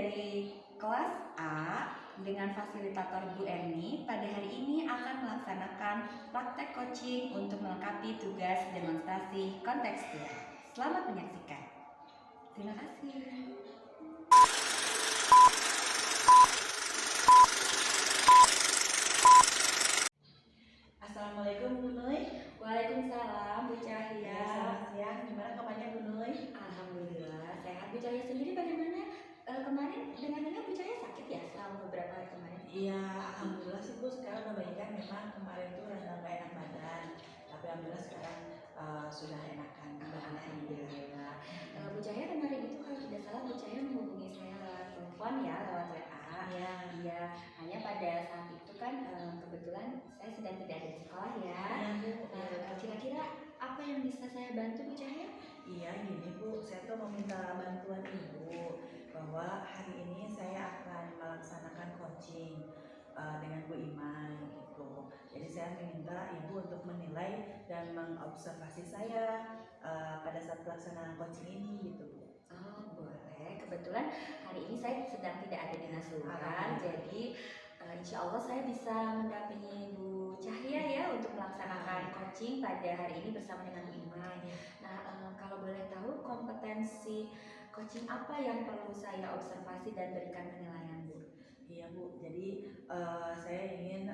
dari kelas A dengan fasilitator Bu Eni pada hari ini akan melaksanakan praktek coaching untuk melengkapi tugas demonstrasi kontekstual. Selamat menyaksikan. Terima kasih. Assalamualaikum Bu Nuy. Waalaikumsalam Bu Cahya. Selamat siang. Gimana kabarnya Bu Nuy? Alhamdulillah sehat. Bu Cahya sendiri bagaimana? Kemarin dengar-dengar Bu Cahya sakit ya selama beberapa hari kemarin? Iya, alhamdulillah sih Bu. Sekarang udah baikan. Memang kemarin tuh rada nggak enak badan, tapi alhamdulillah sekarang sudah enakan. Alhamdulillah. Bu Cahya kemarin itu kalau tidak salah Bu Cahya menghubungi saya lewat telepon ya, lewat WA. Iya. Iya. Hanya pada saat itu kan kebetulan saya sedang tidak ada di sekolah ya. Iya Bu. Kira-kira apa yang bisa saya bantu Bu Cahya? Iya gini Bu, saya tuh mau minta bantuan Ibu bahwa hari ini saya akan melaksanakan coaching dengan Bu Iman gitu. Jadi saya meminta Ibu untuk menilai dan mengobservasi saya pada saat pelaksanaan coaching ini gitu Bu. Oh boleh, kebetulan hari ini saya sedang tidak ada di Nasuhan, jadi insya Allah saya bisa mendampingi Bu Cahya ya untuk melaksanakan coaching pada hari ini bersama dengan Bu Iman. Nah kalau boleh tahu kompetensi coaching apa yang perlu saya observasi dan berikan penilaian Bu? Iya Bu, jadi saya ingin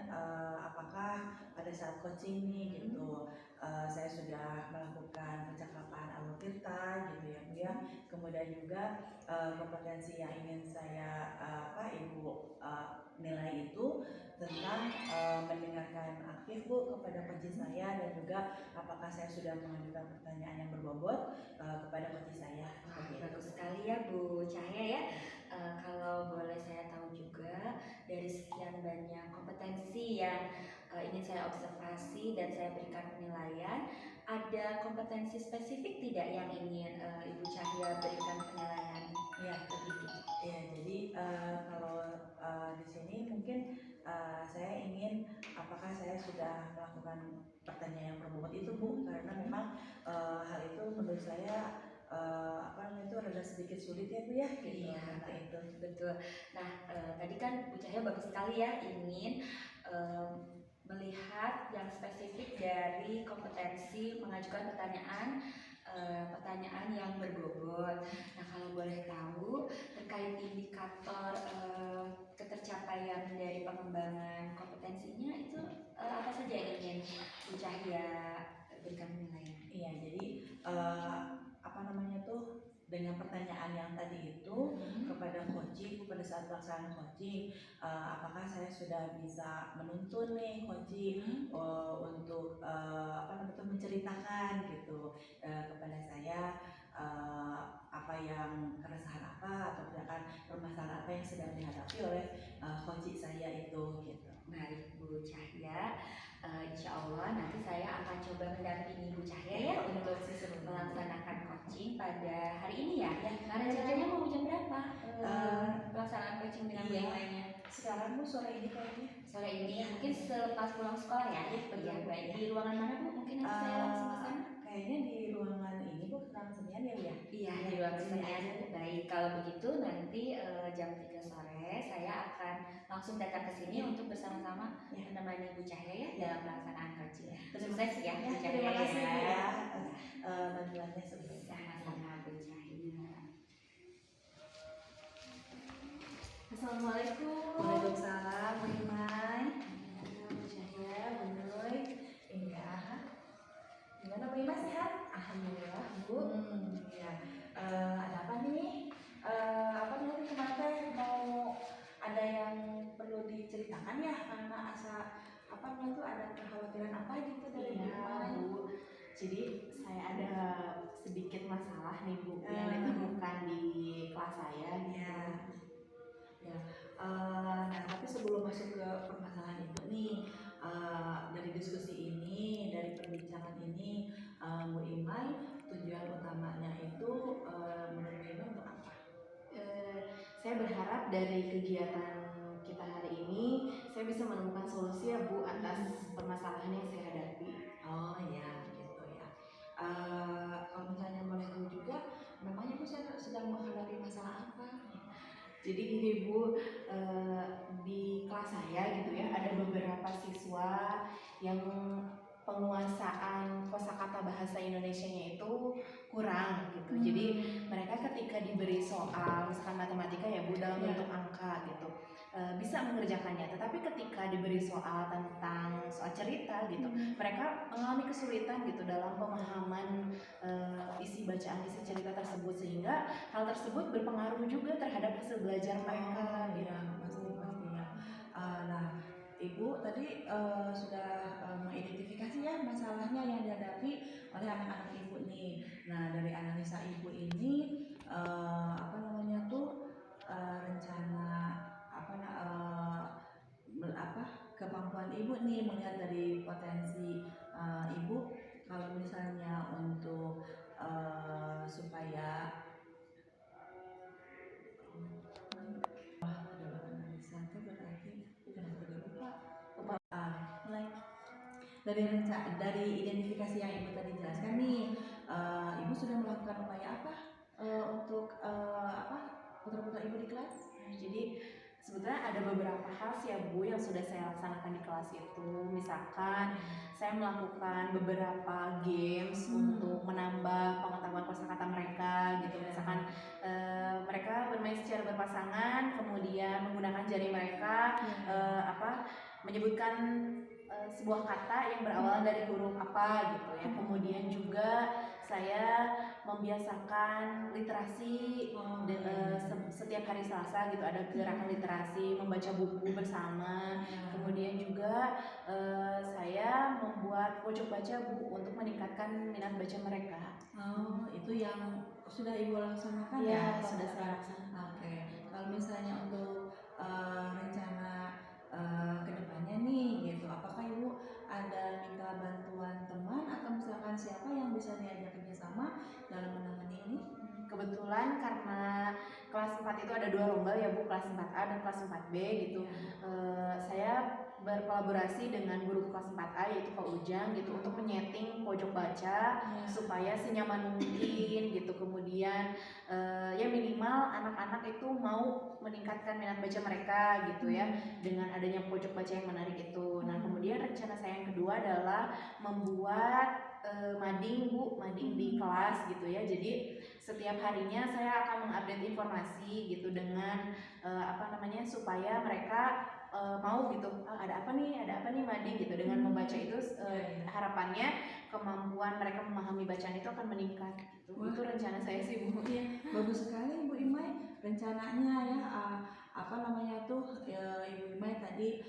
apakah pada saat coaching nih gitu saya sudah melakukan percakapan alur tirta gitu ya Bu ya. Kemudian juga kompetensi yang ingin saya Ibu nilai itu tentang mendengarkan aktif Bu kepada coach saya, dan juga apakah saya sudah mengajukan pertanyaan yang berbobot kepada coach saya. Bagus sekali ya Bu Cahya ya. Kalau boleh saya tahu juga dari sekian banyak kompetensi yang ingin saya observasi dan saya berikan penilaian, ada kompetensi spesifik tidak yang ingin Ibu Cahya berikan penilaian? Ya, ya, jadi kalau di sini mungkin saya ingin apakah saya sudah melakukan pertanyaan yang berbobot itu Bu, karena memang hal itu menurut saya itu rada sedikit sulit ya Bu ya. Iya, nah itu betul. Nah tadi kan Bu Cahya bagus sekali ya ingin melihat yang spesifik dari kompetensi mengajukan pertanyaan yang berbobot. Nah kalau boleh tahu terkait indikator ketercapaian dari pengembangan kompetensinya itu apa saja yang ingin Bu Cahya berikan penilaian? Iya, jadi dengan pertanyaan yang tadi itu kepada coaching pada saat pelaksanaan coaching, apakah saya sudah bisa menuntun nih coaching untuk menceritakan gitu kepada saya apa yang keresahan apa atau misalkan permasalahan apa yang sedang dihadapi oleh coaching saya itu gitu. Baik Bu Cahya, insya Allah nanti saya akan coba mendampingi Bu Cahya ya untuk melaksanakan coaching pada hari ini ya. Nah rencananya mau jam berapa pelaksanaan coaching dengan Bu yang lainnya? Sekarang Bu sore ini kayaknya. Sore ini mungkin selepas pulang sekolah ya. Baik. Di ruangan mana Bu? Mungkin nanti saya langsung ke sana. Kayaknya di ruangan ini Bu, ruangan kesenian ya Bu ya? Iya di ruangan kesenian. Baik, kalau begitu nanti jam 3 sore saya akan langsung datang ke sini untuk bersama-sama menemani Bu Cahya ya dalam pelaksanaan coaching. Sukses ya Bu Cahya. Terima kasih Bu ya bantuannya sebelumnya. Sama-sama Bu Cahya. Assalamualaikum. Waalaikumsalam Bu Iman. Bu Cahya, Bu Nuy. Iya. Gimana Bu Iman, sehat? Alhamdulillah Bu. Ya. Ada apa nih? Kemarin mau ada yang perlu diceritakan ya, karena ada kekhawatiran apa gitu dari Bu Iman. Bu. Jadi saya ada sedikit masalah nih Bu yang ditemukan di kelas saya. Nah tapi sebelum masuk ke permasalahan itu nih, dari diskusi ini, dari perbincangan ini, Bu Iman, tujuan utamanya itu menurut Bu Iman untuk apa? Saya berharap dari kegiatan kita hari ini saya bisa menemukan solusi ya Bu atas permasalahan yang saya hadapi. Oh ya, gitu ya. Kalau misalnya boleh tahu juga, memangnya Bu sedang menghadapi masalah apa? Jadi gini Bu, di kelas saya gitu ya ada beberapa siswa yang penguasaan kosakata bahasa Indonesianya itu kurang gitu. Jadi mereka ketika diberi soal misalkan matematika ya Bu dalam bentuk angka gitu bisa mengerjakannya, tetapi ketika diberi soal tentang soal cerita gitu mereka mengalami kesulitan gitu dalam pemahaman isi bacaan isi cerita tersebut, sehingga hal tersebut berpengaruh juga terhadap hasil belajar mereka gitu. Ya, pasti ya. Nah, Ibu tadi sudah mengidentifikasi ya masalahnya yang dihadapi oleh anak-anak Ibu nih. Nah, dari analisa Ibu ini apa namanya tuh rencana kemampuan Ibu nih melihat dari potensi Ibu kalau misalnya untuk supaya analisa itu berarti mulai dari identifikasi yang Ibu tadi jelaskan nih, Ibu sudah melakukan upaya apa untuk putra-putra Ibu di kelas? Jadi sebetulnya ada beberapa hal sih ya Bu yang sudah saya laksanakan di kelas itu. Misalkan saya melakukan beberapa games untuk menambah pengetahuan kosakata mereka gitu. Misalkan mereka bermain secara berpasangan, kemudian menggunakan jari mereka menyebutkan sebuah kata yang berawal dari huruf apa gitu ya. Kemudian juga saya membiasakan literasi setiap hari Selasa gitu, ada gerakan literasi, membaca buku bersama. Kemudian juga saya membuat pojok baca Bu untuk meningkatkan minat baca mereka. Oh, itu yang sudah Ibu laksanakan ya? Ya, Sudah saya laksanakan. Oke. Kalau misalnya untuk rencana kedepannya nih gitu, apakah Ibu ada minta bantuan teman atau misalkan siapa yang bisa diajak kerjasama dalam menemani ini? Kebetulan karena kelas 4 itu ada 2 lomba ya Bu, kelas 4A dan kelas 4B gitu. Saya berkolaborasi dengan guru kelas 4A yaitu Pak Ujang gitu untuk menyeting pojok baca supaya senyaman mungkin gitu. Kemudian ya minimal anak-anak itu mau meningkatkan minat baca mereka gitu ya dengan adanya pojok baca yang menarik itu. Nah, kemudian rencana saya yang kedua adalah membuat mading Bu, mading di kelas gitu ya. Jadi setiap harinya saya akan mengupdate informasi gitu dengan supaya mereka mau gitu, ada apa nih mading gitu. Dengan membaca itu harapannya kemampuan mereka memahami bacaan itu akan meningkat gitu. Itu rencana saya sih Bu. Iya, bagus sekali Bu Imai rencananya ya. Ibu Imai tadi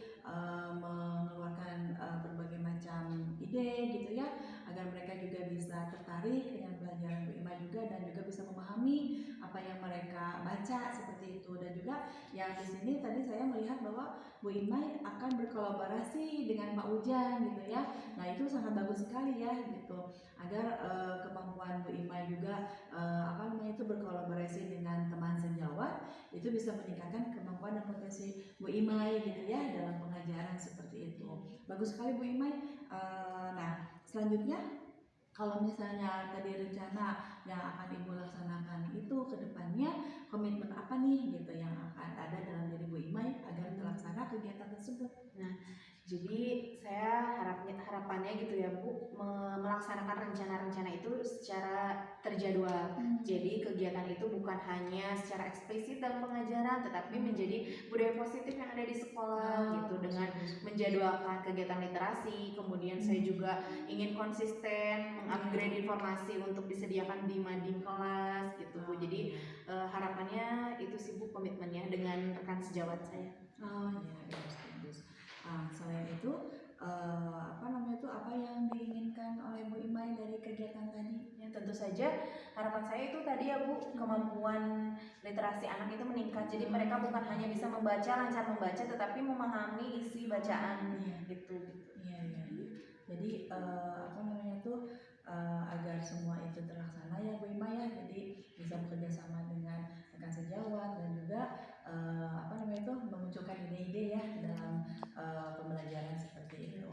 mengeluarkan berbagai macam ide gitu ya, agar mereka juga bisa tertarik dengan pelajaran Bu Imai juga dan juga bisa memahami apa yang mereka baca seperti itu. Dan juga yang di sini tadi saya melihat bahwa Bu Imai akan berkolaborasi dengan Pak Ujang gitu ya. Nah, itu sangat bagus sekali ya gitu, agar kemampuan Bu Imai juga berkolaborasi dengan teman sejawat itu bisa meningkatkan kemampuan dan potensi Bu Imai gitu ya dalam pengajaran seperti itu. Bagus sekali Bu Imai. Nah, selanjutnya kalau misalnya tadi rencana yang akan Ibu laksanakan itu ke depannya, komitmen apa nih gitu yang akan ada dalam diri Bu Imai agar terlaksana kegiatan tersebut? Nah, jadi saya harapannya gitu ya Bu, melaksanakan rencana-rencana itu secara terjadwal. Jadi kegiatan itu bukan hanya secara eksplisit dalam pengajaran, tetapi menjadi budaya positif yang ada di sekolah gitu, dengan menjadwalkan kegiatan literasi. Kemudian saya juga ingin konsisten mengupgrade informasi untuk disediakan di mading kelas gitu Bu. Jadi harapannya itu sih Bu, komitmennya dengan rekan sejawat saya. Oh ya, bagus. Selain itu apa yang diinginkan oleh Bu Imai dari kegiatan tadi? Ya, tentu saja harapan saya itu tadi ya Bu, kemampuan literasi anak itu meningkat. Jadi mereka bukan hanya bisa lancar membaca, tetapi memahami isi bacaan gitu. Iya. Jadi agar semua itu terlaksana ya Bu Imai ya. Jadi bisa bekerja sama dengan rekan sejawat dan juga memunculkan ide-ide ya dalam pembelajaran seperti itu.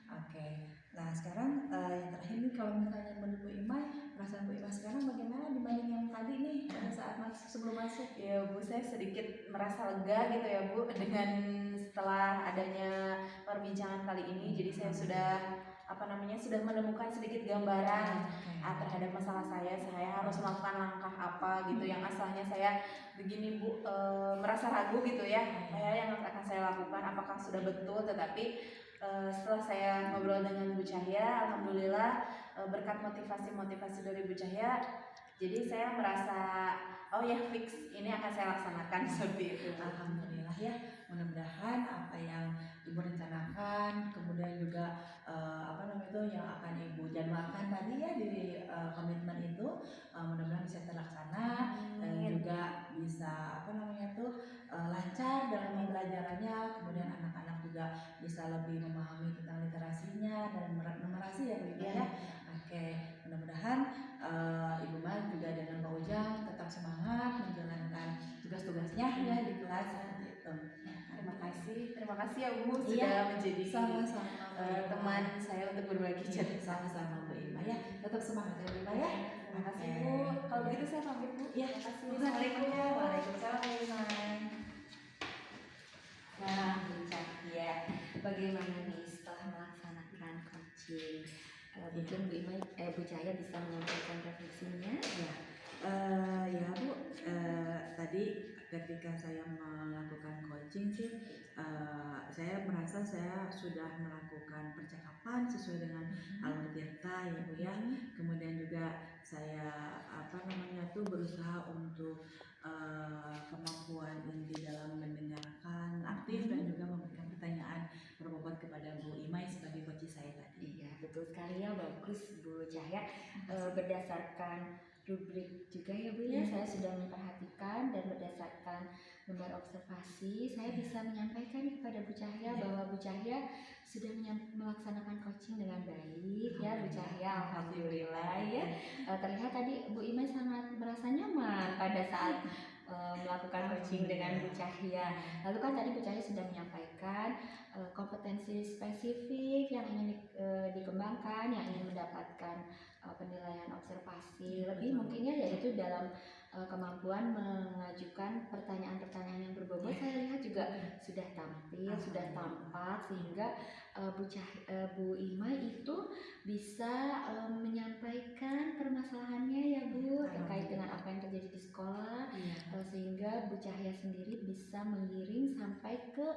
Oke. Nah, sekarang yang terakhir nih, kalau misalnya menurut Bu Imai, perasaan Bu Imai sekarang bagaimana dibanding yang tadi nih pada saat sebelum masuk? Ya Bu, saya sedikit merasa lega gitu ya Bu dengan setelah adanya perbincangan kali ini. Jadi saya sudah sudah menemukan sedikit gambaran terhadap masalah saya harus melakukan langkah apa gitu yang asalnya saya begini Bu, merasa ragu gitu ya, saya yang akan saya lakukan apakah sudah betul, tetapi setelah saya ngobrol dengan Bu Cahya, alhamdulillah berkat motivasi dari Bu Cahya, jadi saya merasa oh ya fix ini akan saya laksanakan seperti itu. Alhamdulillah ya, mudah-mudahan apa yang ibu rencanakan, kemudian juga yang akan ibu jadwalkan tadi ya di komitmen itu mudah-mudahan bisa terlaksana dan juga bisa lancar dalam pembelajarannya, kemudian anak-anak juga bisa lebih memahami tentang literasinya dan numerasi ya Bu ya. Oke, mudah-mudahan Ibu Mal juga dengan Pak Ujang tetap semangat menjalankan tugas-tugasnya ya di kelas seperti itu. Terima kasih ya Bu sudah menjadi sama-sama teman saya untuk berbagi cerita. Sama-sama Bu Ima ya, tetap semangat ya Bu Ima ya. Terima kasih Bu. Kalau begitu saya pamit Bu. Ya, Terima kasih. Assalamualaikum. Waalaikumsalam Bu Ima. Nah, Bu Cahya, bagaimana nih setelah melaksanakan coaching? Mungkin Bu Cahya bisa menyampaikan refleksinya. Ya Bu, tadi ketika saya melakukan coaching sih, saya merasa saya sudah melakukan percakapan sesuai dengan alur tirta ya Bu ya. Kemudian juga saya berusaha untuk kemampuan inti dalam mendengarkan aktif dan juga memberikan pertanyaan berbobot kepada Bu Imai sebagai coach saya tadi. Iya, betul sekali ya, bagus Bu Cahya. Berdasarkan rubrik juga ya Bu ya, saya sudah memperhatikan dan berdasarkan nomor observasi saya bisa menyampaikan kepada Bu Cahya bahwa Bu Cahya sudah melaksanakan coaching dengan baik ya Bu Cahya, alhamdulillah ya. Terlihat tadi Bu Imai sangat merasa nyaman pada saat melakukan coaching dengan Bu Cahya. Lalu kan tadi Bu Cahya sudah menyampaikan kompetensi spesifik yang ingin dikembangkan, yang ingin mendapatkan penilaian observasi lebih mungkin ya, yaitu dalam kemampuan mengajukan pertanyaan-pertanyaan yang berbobot. Saya lihat juga sudah tampil, sudah tampak, sehingga Bu Imai itu bisa menyampaikan permasalahannya ya Bu terkait dengan apa yang terjadi di sekolah, sehingga Bu Cahya sendiri bisa mengiring sampai ke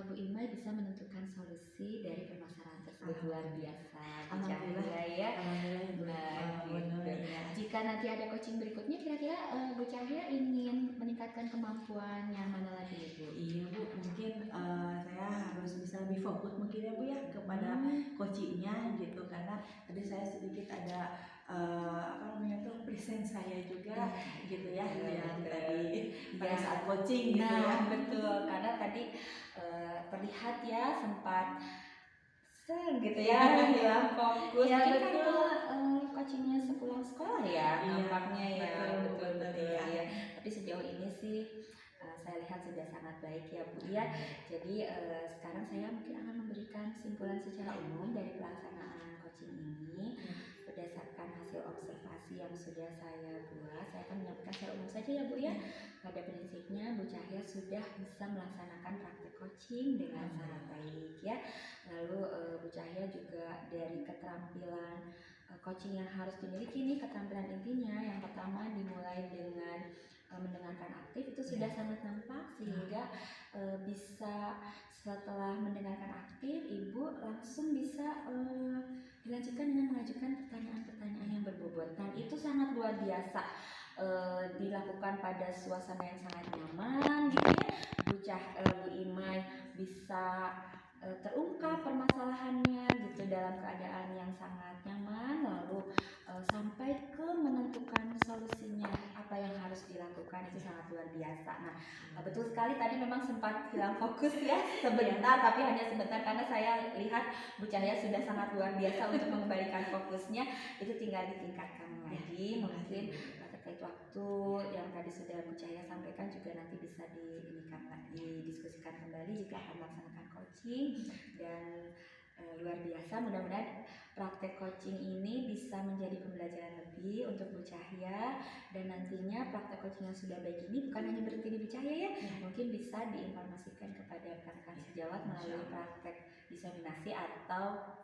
Bu Imai bisa menentukan solusi dari permasalahan tersebut. Luar biasa Bu Cahya ya. Jika nanti ada coaching berikutnya, kira-kira Bu Cahya ingin meningkatkan kemampuan yang mana lagi Bu? Iya Bu, mungkin saya harus bisa lebih fokus mungkin ya Bu ya kepada coachingnya gitu, karena tadi saya sedikit ada present saya juga gitu ya yang tadi pada saat coaching gitu ya. Betul, karena tadi terlihat ya sempat gitu ya, hilang fokus. Ya, mungkin betul. karena coachingnya sepulang sekolah ya, nampaknya ya. Betul ya. Tapi sejauh ini sih saya lihat sudah sangat baik ya Bu ya. Jadi sekarang saya mungkin akan memberikan kesimpulan secara umum dari pelaksanaan coaching ini berdasarkan hasil observasi yang sudah saya buat. Saya akan menyampaikan secara umum saja ya Bu ya. Pada prinsipnya Bu Cahya sudah bisa melaksanakan praktek coaching dengan sangat baik ya. Lalu Bu Cahya juga dari keterampilan coaching yang harus dimiliki nih, keterampilan intinya yang pertama dimulai dengan mendengarkan aktif, itu sudah sangat nampak, sehingga bisa setelah mendengarkan aktif Ibu langsung bisa dilanjutkan dengan mengajukan pertanyaan-pertanyaan yang berbobot, dan itu sangat luar biasa dilakukan pada suasana yang sangat nyaman gitu ya. Bu Imai bisa terungkap permasalahannya gitu dalam keadaan yang sangat nyaman, lalu sampai ke menentukan solusinya apa yang harus dilakukan, itu sangat luar biasa. Nah, betul sekali tadi memang sempat hilang fokus ya sebentar, tapi hanya sebentar karena saya lihat Bu Cahya sudah sangat luar biasa untuk mengembalikan fokusnya. Itu tinggal ditingkatkan lagi, mungkin terkait waktu yang tadi sudah Bu Cahya sampaikan juga nanti bisa didiskusikan kembali jika akan melaksanakan coaching. Dan luar biasa. Mudah-mudahan praktek coaching ini bisa menjadi pembelajaran lebih untuk Bu Cahya, dan nantinya praktek coaching yang sudah baik ini bukan hanya berhenti di Bu Cahya ya, mungkin bisa diinformasikan kepada rekan-rekan sejawat melalui praktek diseminasi atau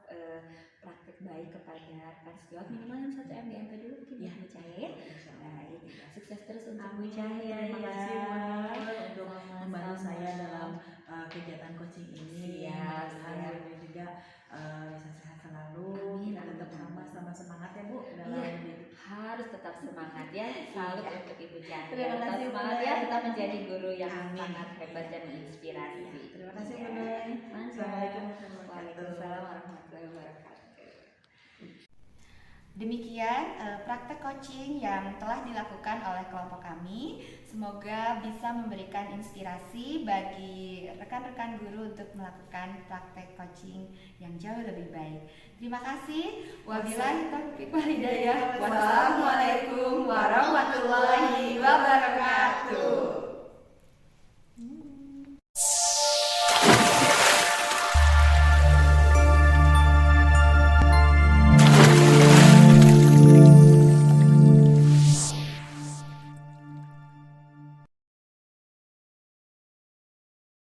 praktek baik kepada rekan sejawat minimal yang 1 MDMP dulu mungkin ya Bu Cahya ya. Baik, sukses terus untuk Bu Cahya. Terima kasih Bu Nur untuk Sama-sama. membantu saya dalam kegiatan coaching ini. Siap, Mudah-mudahan siap. Bu juga bisa sehat selalu. Amin, Kita tetap amin. sama semangat ya Bu dalam Iya. mendidik. Harus tetap semangat ya. Salut Iya. untuk Ibu Cahya. Terima Tetap kasih, Bu semangat Nur. ya, tetap menjadi guru yang Amin. sangat hebat dan menginspirasi. Terima kasih Ya. Bu Nur. Mantap. Assalamualaikum warahmatullahi wabarakatuh. Waalaikumsalam warahmatullahi wabarakatuh. Demikian praktek coaching yang telah dilakukan oleh kelompok kami. Semoga bisa memberikan inspirasi bagi rekan-rekan guru untuk melakukan praktek coaching yang jauh lebih baik. Terima kasih. Wabillahi taufiq wal hidayah. Wassalamualaikum warahmatullahi